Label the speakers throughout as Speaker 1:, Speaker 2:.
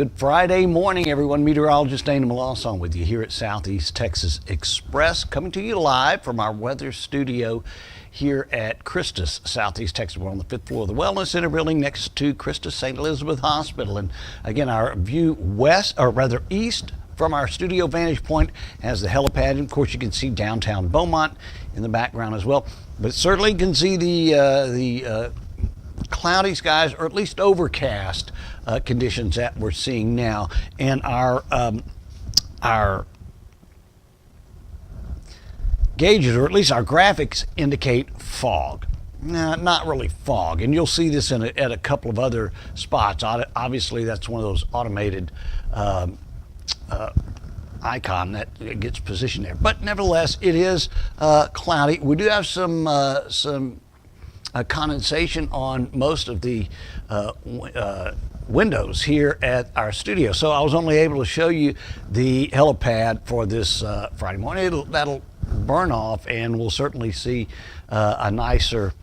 Speaker 1: Good Friday morning, everyone. Meteorologist Dana Melancon with you here at Southeast Texas Express, coming to you live from our weather studio here at Christus, Southeast Texas. We're on the 5th floor of the Wellness Center building next to Christus St. Elizabeth Hospital. And again, our view west, or rather east, from our studio vantage point has the helipad. And of course, you can see downtown Beaumont in the background as well. But certainly you can see the cloudy skies, or at least overcast conditions that we're seeing now. And our gauges, or at least our graphics, indicate fog. Nah, not really fog, and you'll see this at a couple of other spots. Obviously, that's one of those automated icon that gets positioned there. But nevertheless, it is cloudy. We do have some condensation on most of the windows here at our studio. So I was only able to show you the helipad for this Friday morning. That'll burn off, and we'll certainly see a nicer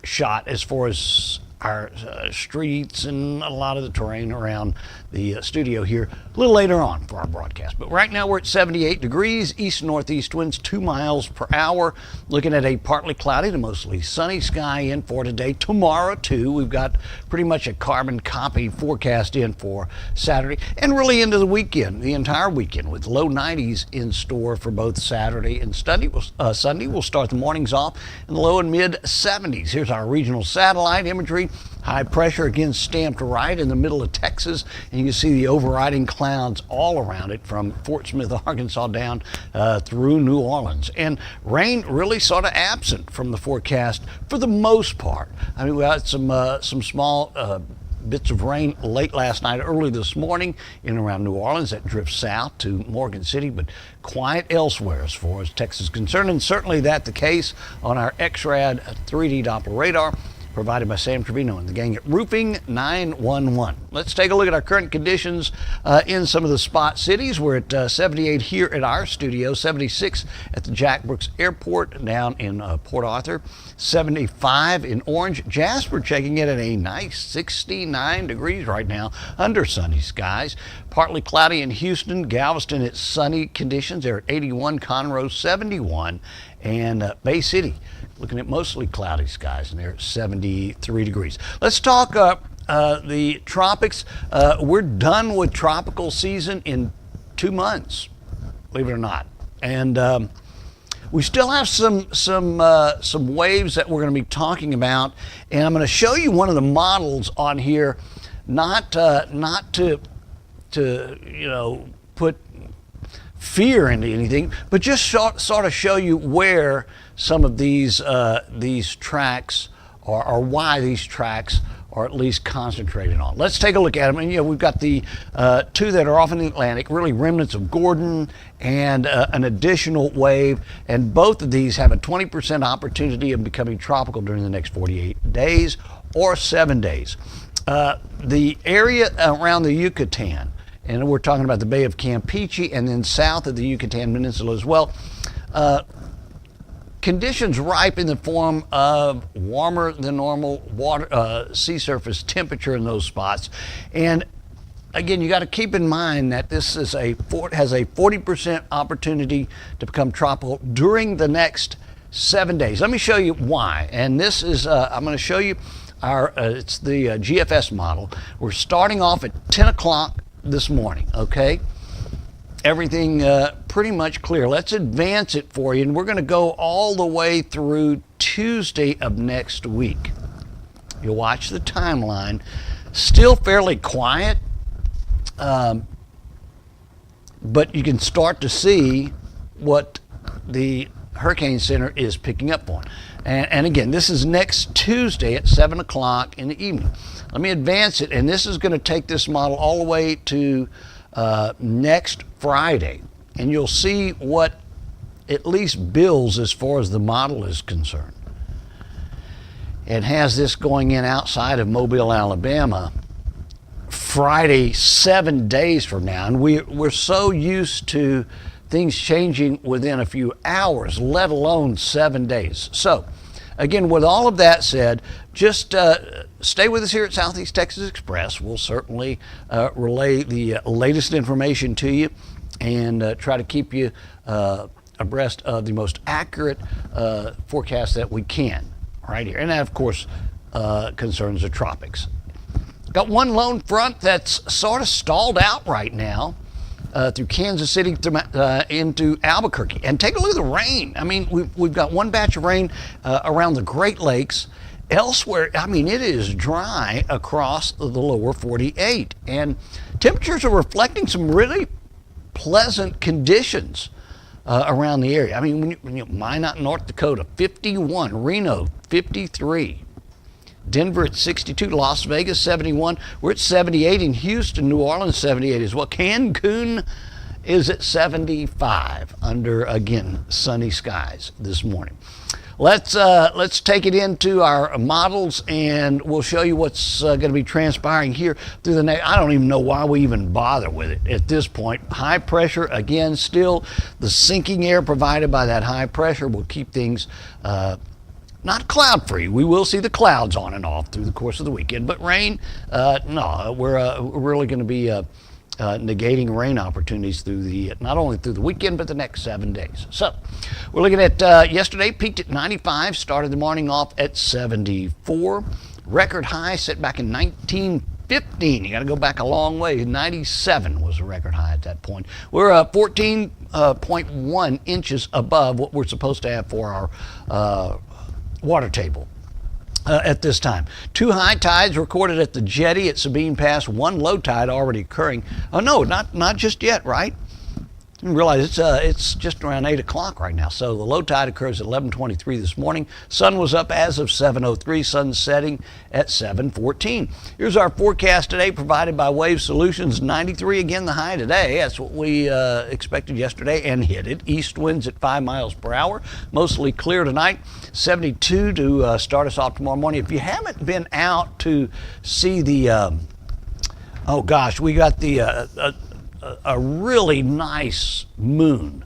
Speaker 1: shot as far as our streets and a lot of the terrain around the studio here a little later on for our broadcast. But right now we're at 78 degrees, east-northeast winds 2 miles per hour. Looking at a partly cloudy to mostly sunny sky in for today. Tomorrow too, we've got pretty much a carbon copy forecast in for Saturday and really into the weekend, the entire weekend, with low 90s in store for both Saturday and Sunday. We'll start the mornings off in the low and mid 70s. Here's our regional satellite imagery. High pressure again stamped right in the middle of Texas, and you can see the overriding clouds all around it from Fort Smith, Arkansas down through New Orleans. And rain really sort of absent from the forecast for the most part. I mean, we had some small bits of rain late last night, early this morning in and around New Orleans that drifts south to Morgan City, but quiet elsewhere as far as Texas is concerned, and certainly that's the case on our XRAD 3D Doppler radar, provided by Sam Trevino and the gang at Roofing 911. Let's take a look at our current conditions in some of the spot cities. We're at 78 here at our studio, 76 at the Jack Brooks Airport down in Port Arthur, 75 in Orange. Jasper checking in at a nice 69 degrees right now under sunny skies. Partly cloudy in Houston. Galveston, it's sunny conditions. They're at 81, Conroe 71, and Bay City looking at mostly cloudy skies, and they're at 73 degrees. Let's talk the tropics. We're done with tropical season in 2 months, believe it or not. And we still have some waves that we're going to be talking about, and I'm going to show you one of the models on here, not to put fear into anything, but just sort of show you where some of these tracks or why these tracks are at least concentrated on. Let's take a look at them. And we've got the two that are off in the Atlantic, really remnants of Gordon and an additional wave, and both of these have a 20% opportunity of becoming tropical during the next 48 days or 7 days. The area around the Yucatan, and we're talking about the Bay of Campeche and then south of the Yucatan Peninsula as well. Conditions ripe in the form of warmer than normal water, sea surface temperature in those spots. And again, you got to keep in mind that this is has a 40% opportunity to become tropical during the next 7 days. Let me show you why. And this is, I'm going to show you it's the GFS model. We're starting off at 10 o'clock this morning, okay? Everything pretty much clear. Let's advance it for you, and we're going to go all the way through Tuesday of next week. You'll watch the timeline. Still fairly quiet, but you can start to see what the Hurricane Center is picking up on. And again, this is next Tuesday at 7 o'clock in the evening. Let me advance it, and this is going to take this model all the way to next Friday, and you'll see what at least bills as far as the model is concerned. It has this going in outside of Mobile, Alabama, Friday, 7 days from now, and we're so used to things changing within a few hours, let alone 7 days. So again, with all of that said, just stay with us here at Southeast Texas Express. We'll certainly relay the latest information to you and try to keep you abreast of the most accurate forecast that we can right here. And that, of course, concerns the tropics. Got one lone front that's sort of stalled out right now through Kansas City into Albuquerque. And take a look at the rain. I mean, we've got one batch of rain around the Great Lakes. Elsewhere, I mean, it is dry across the lower 48. And temperatures are reflecting some really pleasant conditions around the area. I mean, when you Minot, North Dakota, 51, Reno, 53. Denver at 62, Las Vegas 71. We're at 78 in Houston, New Orleans 78 as well. Cancun is at 75 under, again, sunny skies this morning. Let's take it into our models, and we'll show you what's going to be transpiring here through the next. I don't even know why we even bother with it at this point. High pressure, again, still the sinking air provided by that high pressure will keep things not cloud free. We will see the clouds on and off through the course of the weekend, but rain, no, we're really going to be negating rain opportunities through not only through the weekend, but the next 7 days. So we're looking at yesterday, peaked at 95, started the morning off at 74. Record high set back in 1915. You got to go back a long way. 97 was the record high at that point. We're 14.1 inches above what we're supposed to have for our water table at this time. 2 high tides recorded at the jetty at Sabine Pass, 1 low tide already occurring. Oh no, not just yet, right? You realize it's just around 8 o'clock right now. So the low tide occurs at 11:23 this morning. Sun was up as of 7:03. Sun setting at 7:14. Here's our forecast today, provided by Wave Solutions. 93 again, the high today. That's what we expected yesterday and hit it. East winds at 5 miles per hour. Mostly clear tonight. 72 to start us off tomorrow morning. If you haven't been out to see the, oh gosh, we got the a really nice moon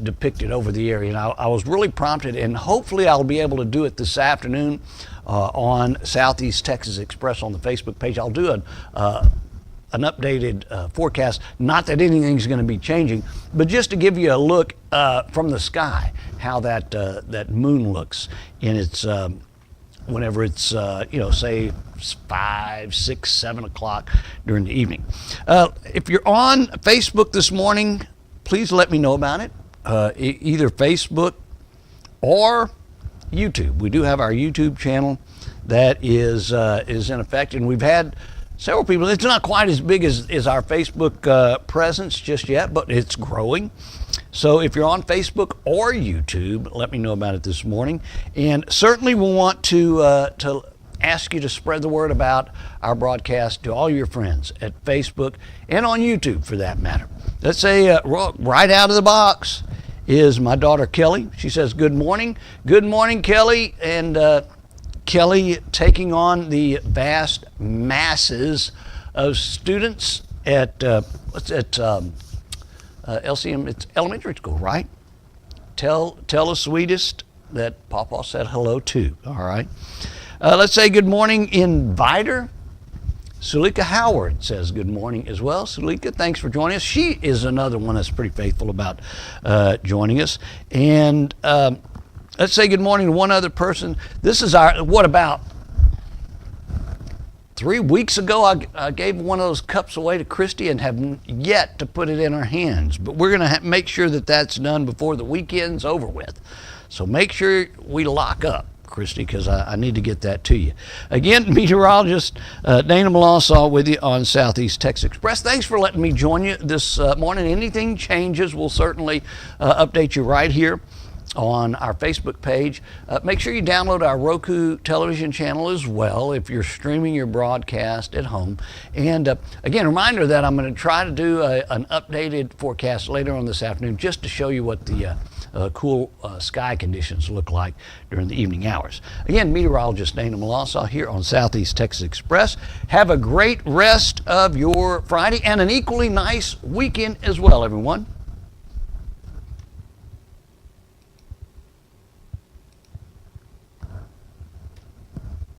Speaker 1: depicted over the area. And I was really prompted, and hopefully I'll be able to do it this afternoon on Southeast Texas Express on the Facebook page. I'll do an updated forecast. Not that anything's going to be changing, but just to give you a look from the sky, how that moon looks in its whenever it's, say 5, 6, 7 o'clock during the evening. If you're on Facebook this morning, please let me know about it. Either Facebook or YouTube. We do have our YouTube channel that is in effect, and we've had several people. It's not quite as big as our Facebook presence just yet, but it's growing. So if you're on Facebook or YouTube, let me know about it this morning. And certainly we'll want to ask you to spread the word about our broadcast to all your friends at Facebook and on YouTube for that matter. Let's say right out of the box is my daughter Kelly. She says, good morning. Good morning, Kelly. And Kelly taking on the vast masses of students at LCM, it's elementary school, right? Tell the sweetest that Papa said hello to, all right? Let's say good morning in Vidor. Sulika Howard says good morning as well. Sulika, thanks for joining us. She is another one that's pretty faithful about joining us. And let's say good morning to one other person. This is what about 3 weeks ago, I gave one of those cups away to Christy and have yet to put it in her hands. But we're going to make sure that that's done before the weekend's over with. So make sure we lock up, Christy, because I need to get that to you. Again, meteorologist Dana Melancon with you on Southeast Texas Express. Thanks for letting me join you this morning. Anything changes, we'll certainly update you right here on our Facebook page. Make sure you download our Roku television channel as well if you're streaming your broadcast at home. And again, reminder that I'm going to try to do an updated forecast later on this afternoon just to show you what the cool sky conditions look like during the evening hours. Again, meteorologist Dana Melancon here on Southeast Texas Express. Have a great rest of your Friday and an equally nice weekend as well, everyone.